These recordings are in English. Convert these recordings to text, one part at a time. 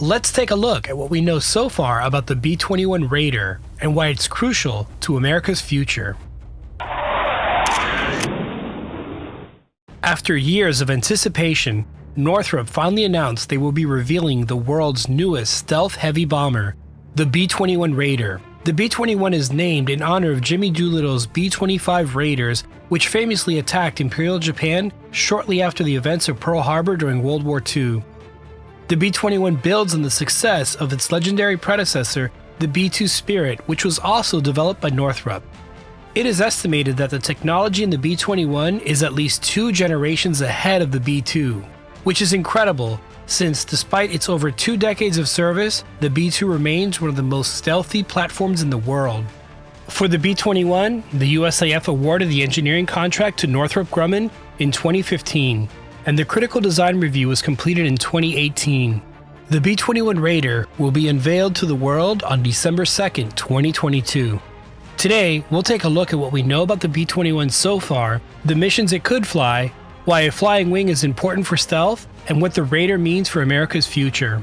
Let's take a look at what we know so far about the B-21 Raider and why it's crucial to America's future. After years of anticipation, Northrop finally announced they will be revealing the world's newest stealth-heavy bomber, the B-21 Raider. The B-21 is named in honor of Jimmy Doolittle's B-25 Raiders, which famously attacked Imperial Japan shortly after the events of Pearl Harbor during World War II. The B-21 builds on the success of its legendary predecessor, the B-2 Spirit, which was also developed by Northrop. It is estimated that the technology in the B-21 is at least 2 generations ahead of the B-2, which is incredible since, despite its over 2 decades of service, the B-2 remains one of the most stealthy platforms in the world. For the B-21, the USAF awarded the engineering contract to Northrop Grumman in 2015, and the critical design review was completed in 2018. The B-21 Raider will be unveiled to the world on December 2nd, 2022. Today, we'll take a look at what we know about the B-21 so far, the missions it could fly, why a flying wing is important for stealth, and what the Raider means for America's future.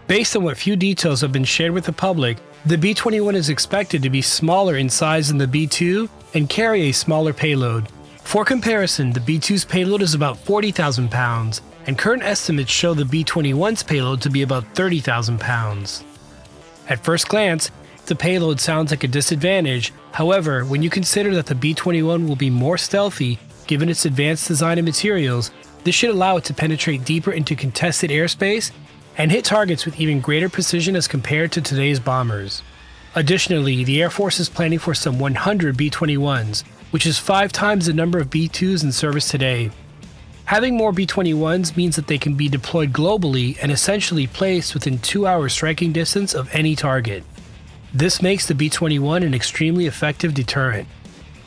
Based on what few details have been shared with the public, the B-21 is expected to be smaller in size than the B-2 and carry a smaller payload. For comparison, the B-2's payload is about 40,000 pounds, and current estimates show the B-21's payload to be about 30,000 pounds. At first glance, the payload sounds like a disadvantage. However, when you consider that the B-21 will be more stealthy, given its advanced design and materials, this should allow it to penetrate deeper into contested airspace and hit targets with even greater precision as compared to today's bombers. Additionally, the Air Force is planning for some 100 B-21s, which is 5 times the number of B-2s in service today. Having more B-21s means that they can be deployed globally and essentially placed within 2-hour striking distance of any target. This makes the B-21 an extremely effective deterrent.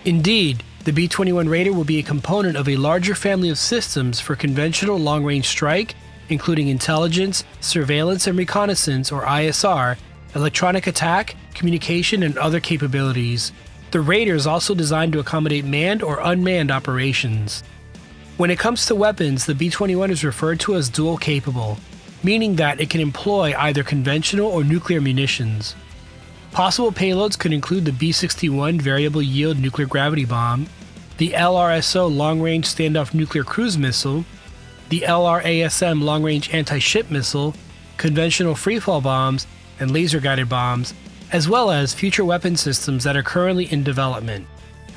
Indeed, the B-21 Raider will be a component of a larger family of systems for conventional long-range strike, including intelligence, surveillance and reconnaissance or ISR, electronic attack, communication, and other capabilities. The Raider is also designed to accommodate manned or unmanned operations. When it comes to weapons, the B-21 is referred to as dual capable, meaning that it can employ either conventional or nuclear munitions. Possible payloads could include the B-61 variable yield nuclear gravity bomb, the LRSO long-range standoff nuclear cruise missile, the LRASM long-range anti-ship missile, conventional freefall bombs, and laser-guided bombs, as well as future weapon systems that are currently in development.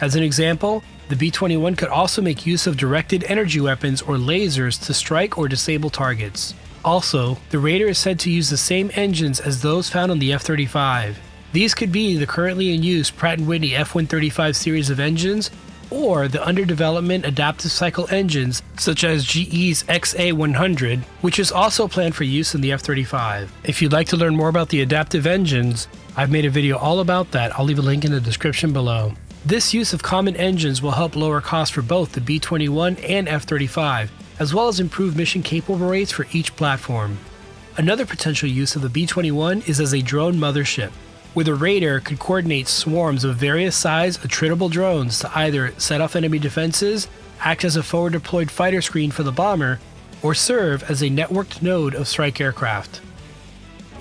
As an example, the B-21 could also make use of directed energy weapons or lasers to strike or disable targets. Also, the Raider is said to use the same engines as those found on the F-35. These could be the currently in use Pratt & Whitney F135 series of engines, or the under development adaptive cycle engines such as GE's XA100, which is also planned for use in the F-35. If you'd like to learn more about the adaptive engines, I've made a video all about that. I'll leave a link in the description below. This use of common engines will help lower costs for both the B-21 and F-35, as well as improve mission capable rates for each platform. Another potential use of the B-21 is as a drone mothership, where the Raider could coordinate swarms of various size attritable drones to either set off enemy defenses, act as a forward deployed fighter screen for the bomber, or serve as a networked node of strike aircraft.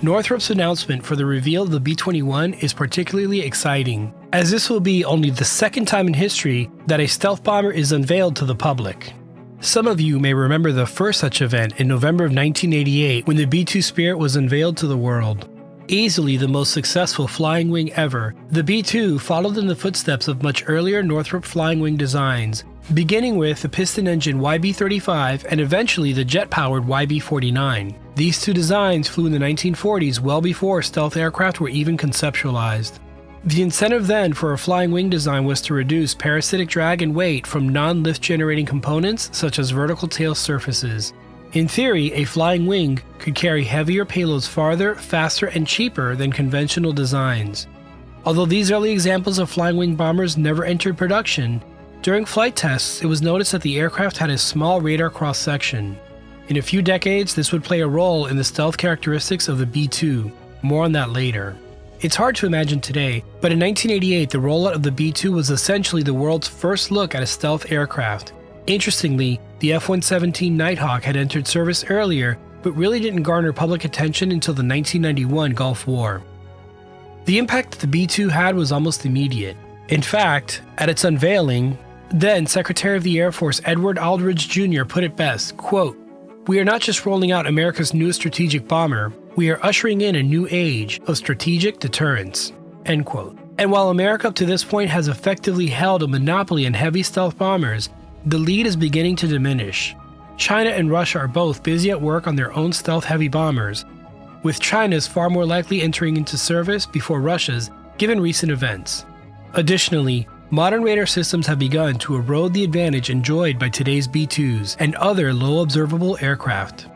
Northrop's announcement for the reveal of the B-21 is particularly exciting, as this will be only the second time in history that a stealth bomber is unveiled to the public. Some of you may remember the first such event in November of 1988 when the B-2 Spirit was unveiled to the world. Easily the most successful flying wing ever, the B-2 followed in the footsteps of much earlier Northrop flying wing designs, beginning with the piston engine YB-35 and eventually the jet-powered YB-49. These two designs flew in the 1940s well before stealth aircraft were even conceptualized. The incentive then for a flying wing design was to reduce parasitic drag and weight from non-lift generating components such as vertical tail surfaces. In theory, a flying wing could carry heavier payloads farther, faster, and cheaper than conventional designs. Although these early examples of flying wing bombers never entered production, during flight tests it was noticed that the aircraft had a small radar cross-section. In a few decades, this would play a role in the stealth characteristics of the B-2. More on that later. It's hard to imagine today, but in 1988 the rollout of the B-2 was essentially the world's first look at a stealth aircraft. Interestingly, the F-117 Nighthawk had entered service earlier, but really didn't garner public attention until the 1991 Gulf War. The impact that the B-2 had was almost immediate. In fact, at its unveiling, then Secretary of the Air Force Edward Aldridge Jr. put it best, quote, "We are not just rolling out America's newest strategic bomber, we are ushering in a new age of strategic deterrence," end quote. And while America up to this point has effectively held a monopoly on heavy stealth bombers, the lead is beginning to diminish. China and Russia are both busy at work on their own stealth heavy bombers, with China's far more likely entering into service before Russia's, given recent events. Additionally, modern radar systems have begun to erode the advantage enjoyed by today's B-2s and other low observable aircraft.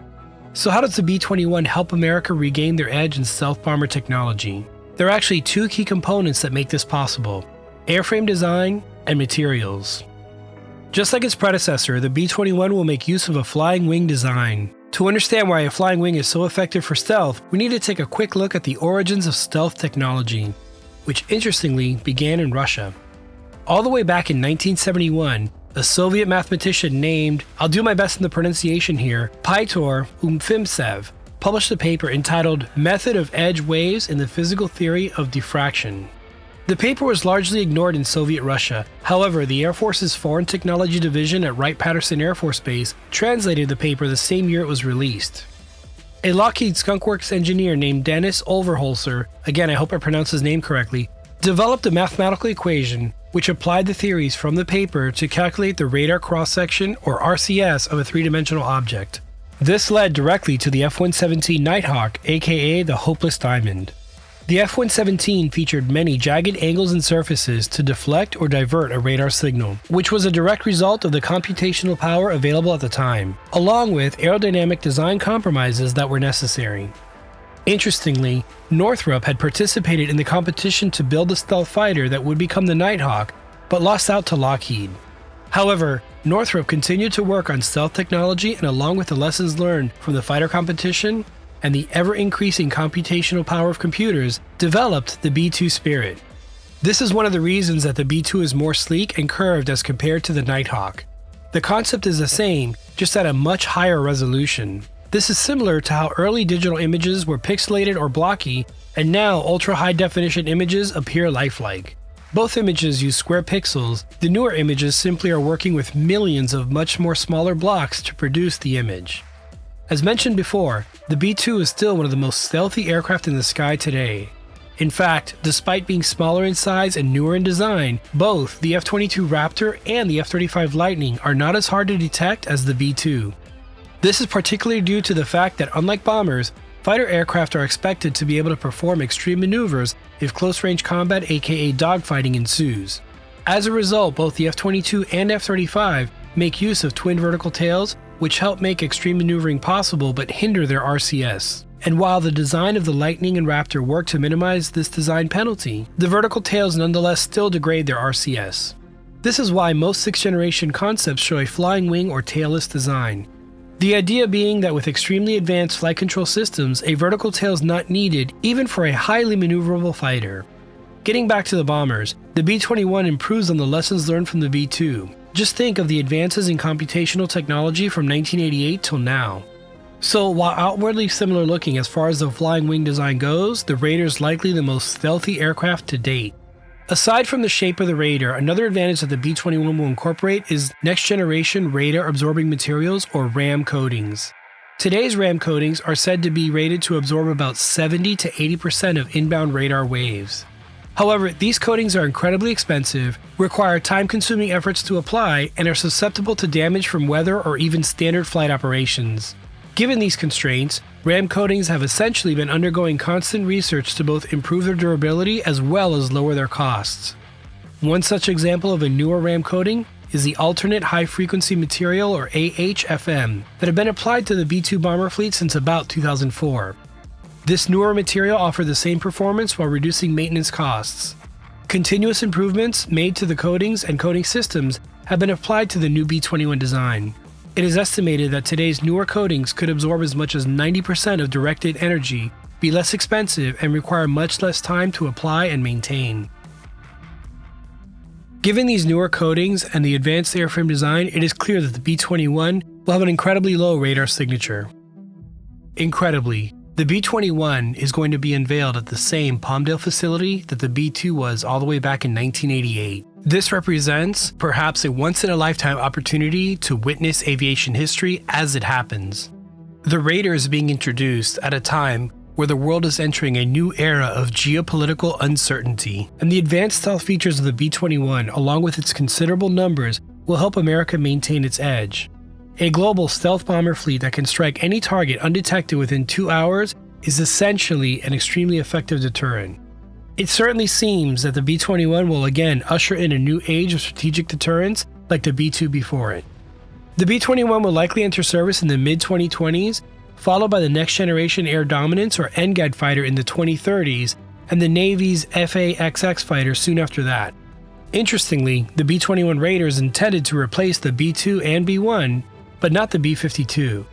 So how does the B-21 help America regain their edge in stealth bomber technology? There are actually two key components that make this possible: airframe design and materials. Just like its predecessor, the B-21 will make use of a flying wing design. To understand why a flying wing is so effective for stealth, we need to take a quick look at the origins of stealth technology, which interestingly began in Russia. All the way back in 1971, a Soviet mathematician named, I'll do my best in the pronunciation here, Pyotr Ufimtsev, published a paper entitled Method of Edge Waves in the Physical Theory of Diffraction. The paper was largely ignored in Soviet Russia. However, the Air Force's Foreign Technology Division at Wright-Patterson Air Force Base translated the paper the same year it was released. A Lockheed Skunk Works engineer named Dennis Overholser, again I hope I pronounced his name correctly, developed a mathematical equation which applied the theories from the paper to calculate the radar cross-section, or RCS, of a three-dimensional object. This led directly to the F-117 Nighthawk, aka the Hopeless Diamond. The F-117 featured many jagged angles and surfaces to deflect or divert a radar signal, which was a direct result of the computational power available at the time, along with aerodynamic design compromises that were necessary. Interestingly, Northrop had participated in the competition to build a stealth fighter that would become the Nighthawk, but lost out to Lockheed. However, Northrop continued to work on stealth technology, and along with the lessons learned from the fighter competition and the ever-increasing computational power of computers, developed the B-2 Spirit. This is one of the reasons that the B-2 is more sleek and curved as compared to the Nighthawk. The concept is the same, just at a much higher resolution. This is similar to how early digital images were pixelated or blocky, and now ultra-high-definition images appear lifelike. Both images use square pixels. The newer images simply are working with millions of much more smaller blocks to produce the image. As mentioned before, the B-2 is still one of the most stealthy aircraft in the sky today. In fact, despite being smaller in size and newer in design, both the F-22 Raptor and the F-35 Lightning are not as hard to detect as the B-2. This is particularly due to the fact that, unlike bombers, fighter aircraft are expected to be able to perform extreme maneuvers if close-range combat, aka dogfighting, ensues. As a result, both the F-22 and F-35 make use of twin vertical tails, which help make extreme maneuvering possible but hinder their RCS. And while the design of the Lightning and Raptor work to minimize this design penalty, the vertical tails nonetheless still degrade their RCS. This is why most 6th generation concepts show a flying wing or tailless design. The idea being that with extremely advanced flight control systems, a vertical tail is not needed even for a highly maneuverable fighter. Getting back to the bombers, the B-21 improves on the lessons learned from the B-2. Just think of the advances in computational technology from 1988 till now. So while outwardly similar looking as far as the flying wing design goes, the Raider is likely the most stealthy aircraft to date. Aside from the shape of the Raider, another advantage that the B-21 will incorporate is next generation radar absorbing materials, or RAM coatings. Today's RAM coatings are said to be rated to absorb about 70 to 80% of inbound radar waves. However, these coatings are incredibly expensive, require time-consuming efforts to apply, and are susceptible to damage from weather or even standard flight operations. Given these constraints, RAM coatings have essentially been undergoing constant research to both improve their durability as well as lower their costs. One such example of a newer RAM coating is the alternate high-frequency material, or AHFM, that have been applied to the B-2 bomber fleet since about 2004. This newer material offered the same performance while reducing maintenance costs. Continuous improvements made to the coatings and coating systems have been applied to the new B-21 design. It is estimated that today's newer coatings could absorb as much as 90% of directed energy, be less expensive, and require much less time to apply and maintain. Given these newer coatings and the advanced airframe design, it is clear that the B-21 will have an incredibly low radar signature. Incredibly, the B-21 is going to be unveiled at the same Palmdale facility that the B-2 was all the way back in 1988. This represents perhaps a once-in-a-lifetime opportunity to witness aviation history as it happens. The Raider is being introduced at a time where the world is entering a new era of geopolitical uncertainty, and the advanced stealth features of the B-21, along with its considerable numbers, will help America maintain its edge. A global stealth bomber fleet that can strike any target undetected within 2 hours is essentially an extremely effective deterrent. It certainly seems that the B-21 will again usher in a new age of strategic deterrence like the B-2 before it. The B-21 will likely enter service in the mid-2020s, followed by the Next Generation Air Dominance or NGAD fighter in the 2030s, and the Navy's F/A-XX fighter soon after that. Interestingly, the B-21 Raider is intended to replace the B-2 and B-1, but not the B-52.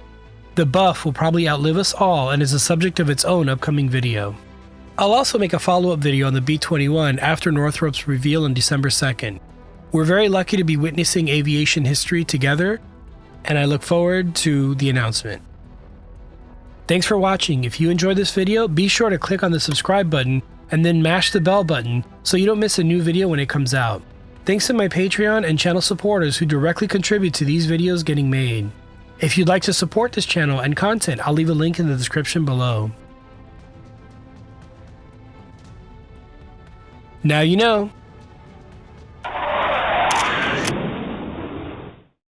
The buff will probably outlive us all and is the subject of its own upcoming video. I'll also make a follow-up video on the B-21 after Northrop's reveal on December 2nd. We're very lucky to be witnessing aviation history together, and I look forward to the announcement. Thanks for watching. If you enjoyed this video, be sure to click on the subscribe button and then mash the bell button so you don't miss a new video when it comes out. Thanks to my Patreon and channel supporters who directly contribute to these videos getting made. If you'd like to support this channel and content, I'll leave a link in the description below. Now you know.